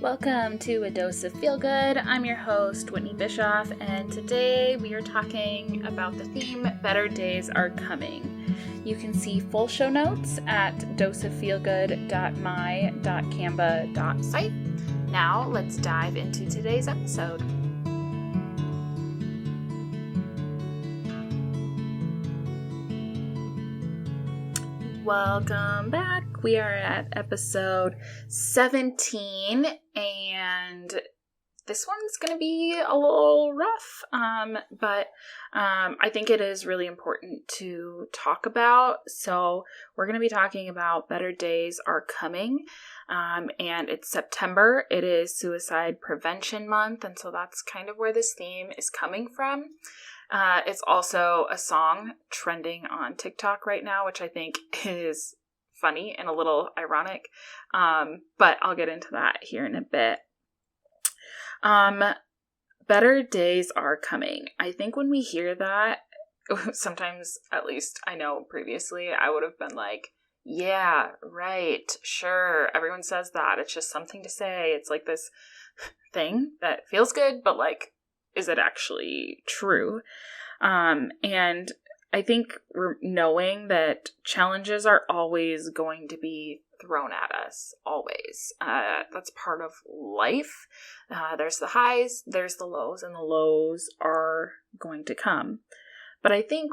Welcome to A Dose of Feel Good. I'm your host, Whitney Bischoff, and today we are talking about the theme, Better Days Are Coming. You can see full show notes at doseoffeelgood.my.canva.site. Now let's dive into today's episode. Welcome back. We are at episode 17, and this one's going to be a little rough, but I think it is really important to talk about. So we're going to be talking about Better Days Are Coming, and it's September. It is Suicide Prevention Month, and so that's kind of where this theme is coming from. It's also a song trending on TikTok right now, which I think is funny and a little ironic. But I'll get into that here in a bit. Better days are coming. I think when we hear that, sometimes, at least I know previously, I would have been like, yeah, right, sure. Everyone says that. It's just something to say. It's like this thing that feels good, but like, is it actually true? And I think knowing that challenges are always going to be thrown at us, always. That's part of life. There's the highs, there's the lows, and the lows are going to come. But I think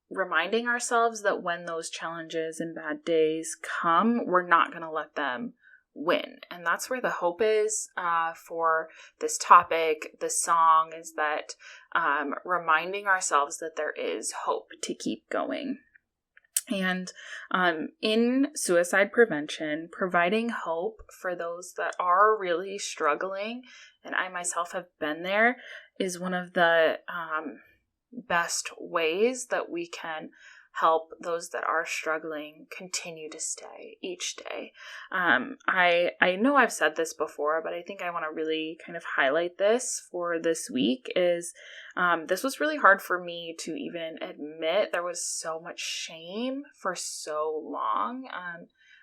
reminding ourselves that when those challenges and bad days come, we're not going to let them win. And that's where the hope is for this topic, this song, is that reminding ourselves that there is hope to keep going. And in suicide prevention, providing hope for those that are really struggling, and I myself have been there, is one of the best ways that we can help those that are struggling continue to stay each day. I know I've said this before, but I think I want to really kind of highlight this for this week is this was really hard for me to even admit. There was so much shame for so long.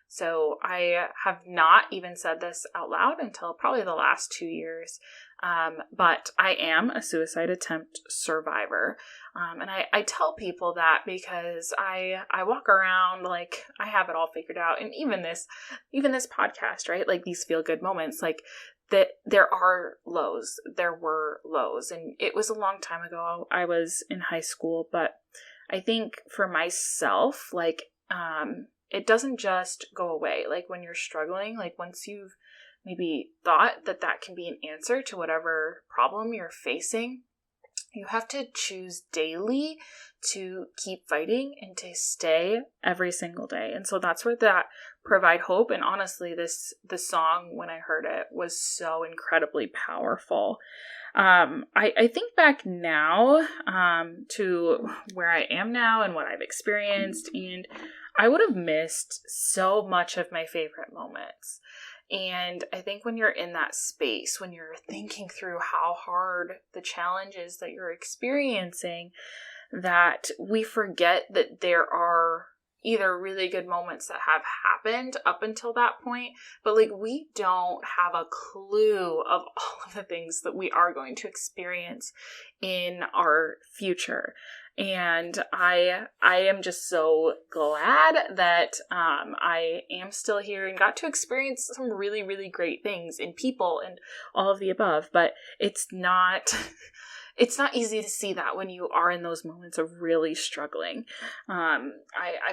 So I have not even said this out loud until probably the last 2 years. But I am a suicide attempt survivor. And I tell people that because I walk around like I have it all figured out. And even this podcast, right? Like these feel good moments, like that there are lows. There were lows. And it was a long time ago. I was in high school, but I think for myself, like, it doesn't just go away. Like when you're struggling, like once you've maybe thought that that can be an answer to whatever problem you're facing, you have to choose daily to keep fighting and to stay every single day. And so that's where that provide hope. And honestly, the song, when I heard it, was so incredibly powerful. I think back now to where I am now and what I've experienced, and I would have missed so much of my favorite moments. And I think when you're in that space, when you're thinking through how hard the challenge is that you're experiencing, that we forget that there are either really good moments that have happened up until that point, but like we don't have a clue of all of the things that we are going to experience in our future. And I am just so glad that I am still here and got to experience some really, really great things in people and all of the above. But it's not easy to see that when you are in those moments of really struggling. I've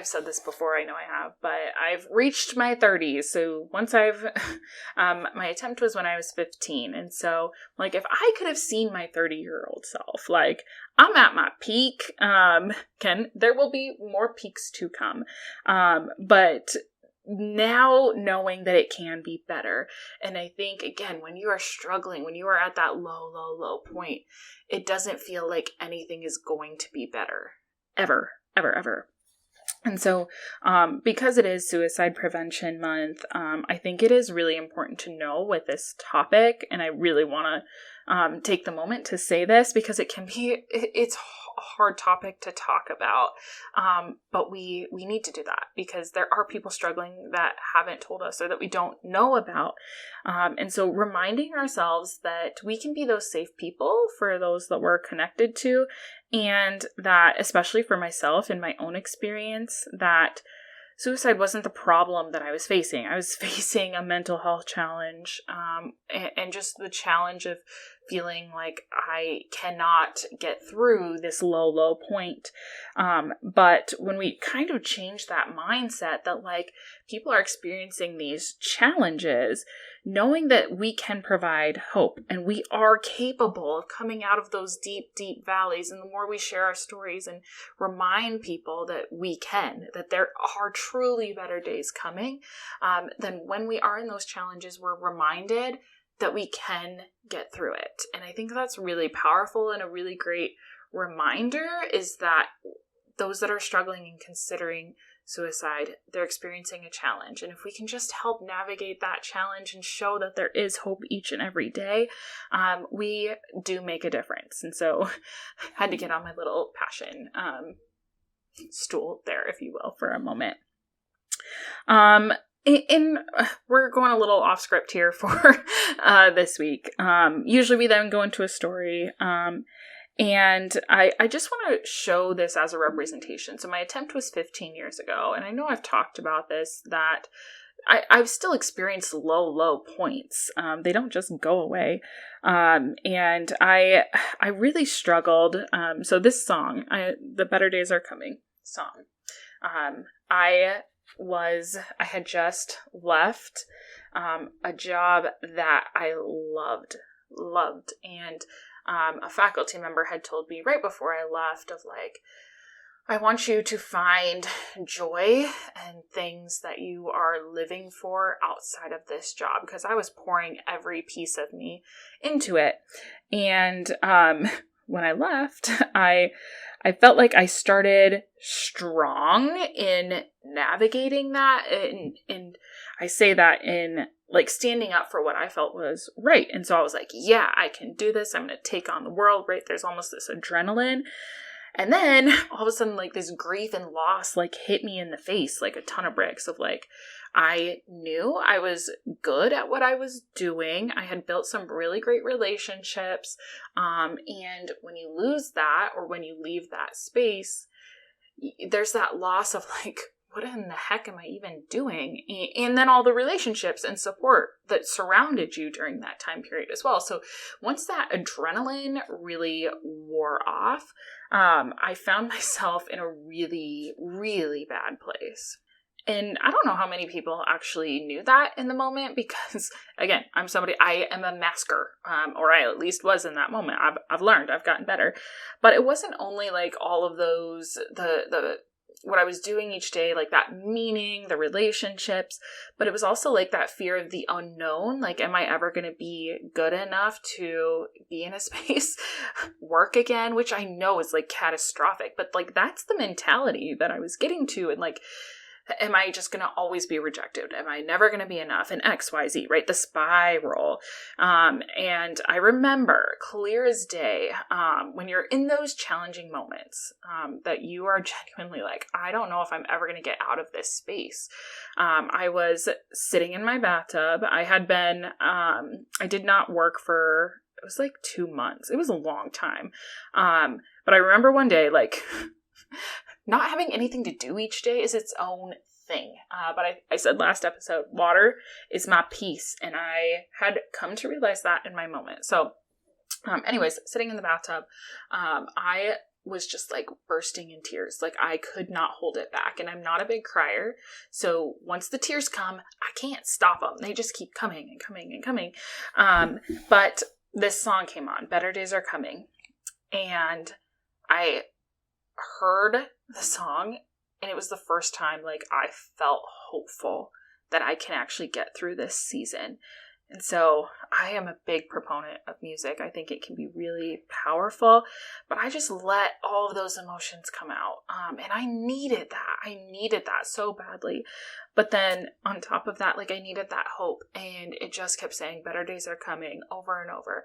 said this before, I know I have, but I've reached my 30s. So once my attempt was when I was 15. And so like, if I could have seen my 30-year-old self, like I'm at my peak, there will be more peaks to come. But now knowing that it can be better. And I think, again, when you are struggling, when you are at that low point, it doesn't feel like anything is going to be better. Ever. And so, because it is Suicide Prevention Month, I think it is really important to know with this topic, and I really want to take the moment to say this because it's a hard topic to talk about, but we need to do that because there are people struggling that haven't told us or that we don't know about, and so reminding ourselves that we can be those safe people for those that we're connected to. And that, especially for myself in my own experience, that suicide wasn't the problem that I was facing. I was facing a mental health challenge, and just the challenge of feeling like I cannot get through this low point. But when we kind of change that mindset that like people are experiencing these challenges, knowing that we can provide hope and we are capable of coming out of those deep, deep valleys. And the more we share our stories and remind people that we can, that there are truly better days coming, then when we are in those challenges, we're reminded that we can get through it. And I think that's really powerful, and a really great reminder is that those that are struggling and considering suicide, they're experiencing a challenge. And if we can just help navigate that challenge and show that there is hope each and every day, we do make a difference. And so I had to get on my little passion stool there, if you will, for a moment. We're going a little off script here for this week. Usually we then go into a story, and I just want to show this as a representation. So my attempt was 15 years ago, and I know I've talked about this, that I've still experienced low points. They don't just go away. And I really struggled. So this song, The Better Days Are Coming song, I had just left a job that I loved. And a faculty member had told me right before I left of like, I want you to find joy and things that you are living for outside of this job, because I was pouring every piece of me into it. And when I left, I felt like I started strong in navigating that. And I say that in like standing up for what I felt was right. And so I was like, yeah, I can do this. I'm going to take on the world, right? There's almost this adrenaline. And then all of a sudden, like this grief and loss, like hit me in the face, like a ton of bricks of like, I knew I was good at what I was doing. I had built some really great relationships. And when you lose that, or when you leave that space, there's that loss of like, what in the heck am I even doing? And then all the relationships and support that surrounded you during that time period as well. So once that adrenaline really wore off, I found myself in a really, really bad place. And I don't know how many people actually knew that in the moment, because again, I am a masker, or I at least was in that moment. I've learned, I've gotten better, but it wasn't only like all of those, what I was doing each day, like that meaning, the relationships, but it was also like that fear of the unknown. Like, am I ever going to be good enough to be in a space, work again, which I know is like catastrophic, but like, that's the mentality that I was getting to. And like, am I just going to always be rejected? Am I never going to be enough? And XYZ, right? The spiral. And I remember clear as day, when you're in those challenging moments, that you are genuinely like, I don't know if I'm ever going to get out of this space. I was sitting in my bathtub. I had been, I did not work for, it was like 2 months. It was a long time. But I remember one day, like, not having anything to do each day is its own thing. But I said last episode, water is my peace. And I had come to realize that in my moment. So anyways, sitting in the bathtub, I was just like bursting in tears. Like I could not hold it back. And I'm not a big crier. So once the tears come, I can't stop them. They just keep coming and coming and coming. But this song came on, Better Days Are Coming. And I heard the song, and it was the first time like I felt hopeful that I can actually get through this season. And so I am a big proponent of music. I think it can be really powerful, but I just let all of those emotions come out. And I needed that. I needed that so badly. But then on top of that, like I needed that hope, and it just kept saying better days are coming over and over.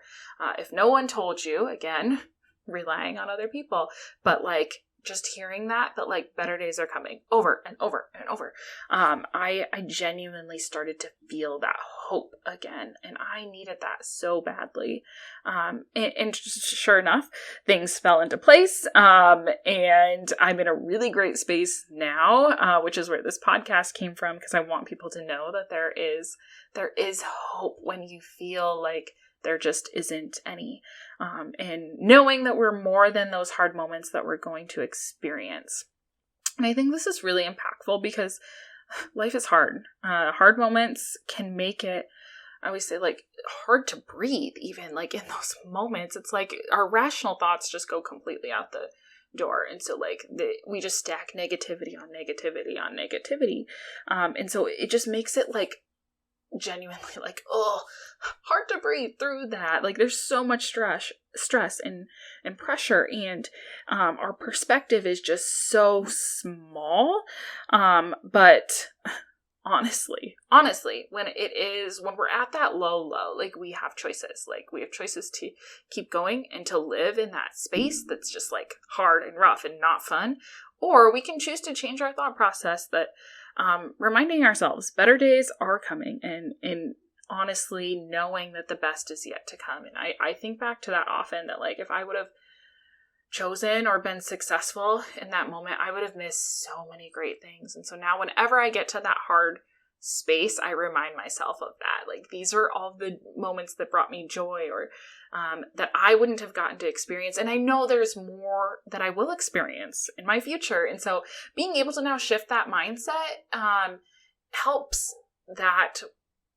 If no one told you, again, relying on other people, but like just hearing that like better days are coming over and over and over. I genuinely started to feel that hope again, and I needed that so badly. And sure enough, things fell into place. And I'm in a really great space now, which is where this podcast came from, because I want people to know that there is hope when you feel like there just isn't any. And knowing that we're more than those hard moments that we're going to experience. And I think this is really impactful because life is hard. Hard moments can make it, I always say, like, hard to breathe, even like in those moments. It's like our rational thoughts just go completely out the door. And so like we just stack negativity on negativity on negativity. And so it just makes it like genuinely like, oh, hard to breathe through that. Like there's so much stress and pressure, and our perspective is just so small. But honestly, when we're at that low, like we have choices. Like we have choices to keep going and to live in that space that's just like hard and rough and not fun, or we can choose to change our thought process that reminding ourselves better days are coming, and honestly knowing that the best is yet to come. And I think back to that often, that like if I would have chosen or been successful in that moment, I would have missed so many great things. And so now whenever I get to that hard space, I remind myself of that. Like these are all the moments that brought me joy, or that I wouldn't have gotten to experience. And I know there's more that I will experience in my future. And so being able to now shift that mindset helps that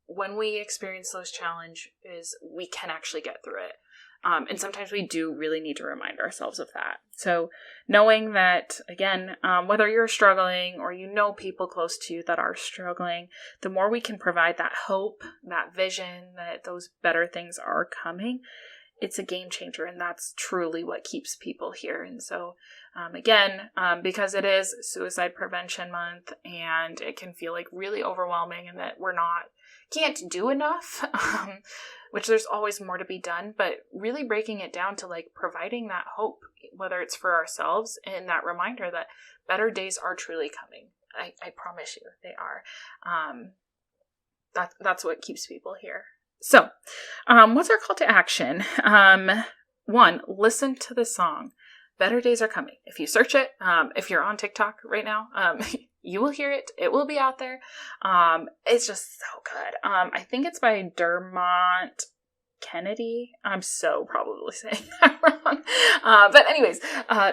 when we experience those challenges, we can actually get through it. And sometimes we do really need to remind ourselves of that. So knowing that, again, whether you're struggling or you know people close to you that are struggling, the more we can provide that hope, that vision, that those better things are coming, it's a game changer. And that's truly what keeps people here. And so, again, because it is Suicide Prevention Month, and it can feel like really overwhelming, and that can't do enough, which there's always more to be done, but really breaking it down to like providing that hope, whether it's for ourselves, and that reminder that better days are truly coming. I promise you they are. That's what keeps people here. So, what's our call to action? 1, listen to the song. Better days are coming. If you search it, if you're on TikTok right now, you will hear it. It will be out there. It's just so good. I think it's by Dermot Kennedy. I'm so probably saying that wrong. But anyways,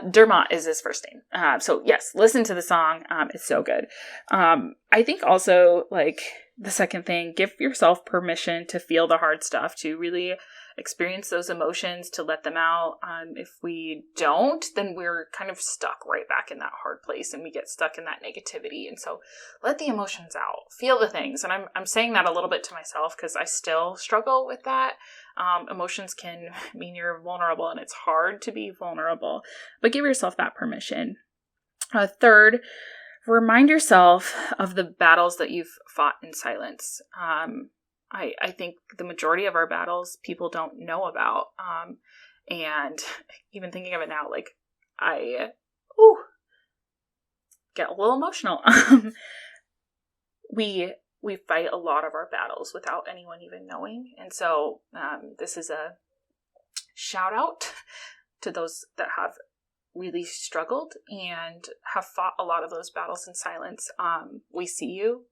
Dermot is his first name. So yes, listen to the song. It's so good. I think also, like, the second thing, give yourself permission to feel the hard stuff, to really experience those emotions, to let them out. If we don't, then we're kind of stuck right back in that hard place, and we get stuck in that negativity. And so let the emotions out, feel the things. And I'm saying that a little bit to myself because I still struggle with that. Emotions can mean you're vulnerable, and it's hard to be vulnerable, but give yourself that permission. Third, remind yourself of the battles that you've fought in silence. I think the majority of our battles people don't know about. And even thinking of it now, like I get a little emotional. We fight a lot of our battles without anyone even knowing. And so this is a shout out to those that have really struggled and have fought a lot of those battles in silence. We see you.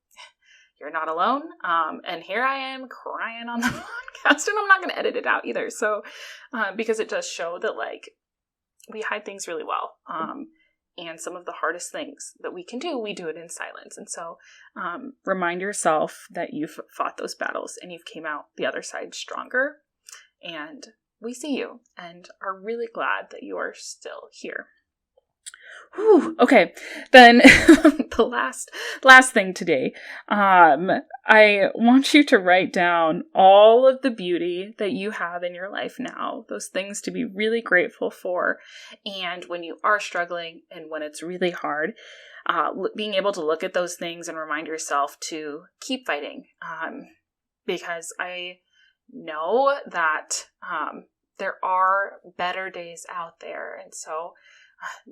You're not alone. And here I am crying on the podcast, and I'm not going to edit it out either. So, because it does show that like we hide things really well. And some of the hardest things that we can do, we do it in silence. And so, remind yourself that you've fought those battles and you've came out the other side stronger. And we see you and are really glad that you are still here. Whew, okay, then the last thing today, I want you to write down all of the beauty that you have in your life now, those things to be really grateful for, and when you are struggling and when it's really hard, being able to look at those things and remind yourself to keep fighting, because I know that there are better days out there, and so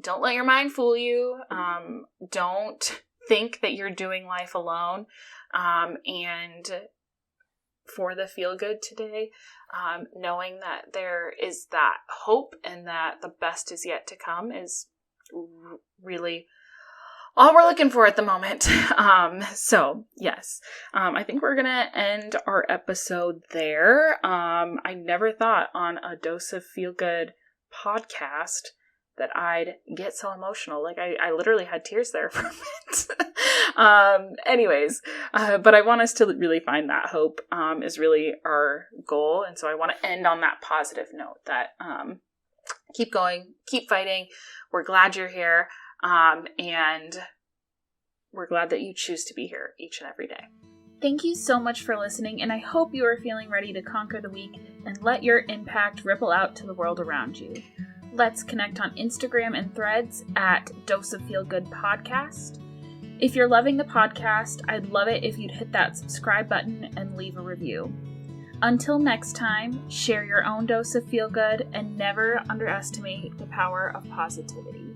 don't let your mind fool you. Don't think that you're doing life alone. And for the feel good today, knowing that there is that hope and that the best is yet to come is really all we're looking for at the moment. So yes, I think we're going to end our episode there. I never thought on a Dose of Feel Good podcast that I'd get so emotional. Like I literally had tears there for a minute. Anyways, but I want us to really find that hope, is really our goal. And so I want to end on that positive note that, keep going, keep fighting. We're glad you're here. And we're glad that you choose to be here each and every day. Thank you so much for listening, and I hope you are feeling ready to conquer the week and let your impact ripple out to the world around you. Let's connect on Instagram and Threads at Dose of Feel Good Podcast. If you're loving the podcast, I'd love it if you'd hit that subscribe button and leave a review. Until next time, share your own dose of feel good and never underestimate the power of positivity.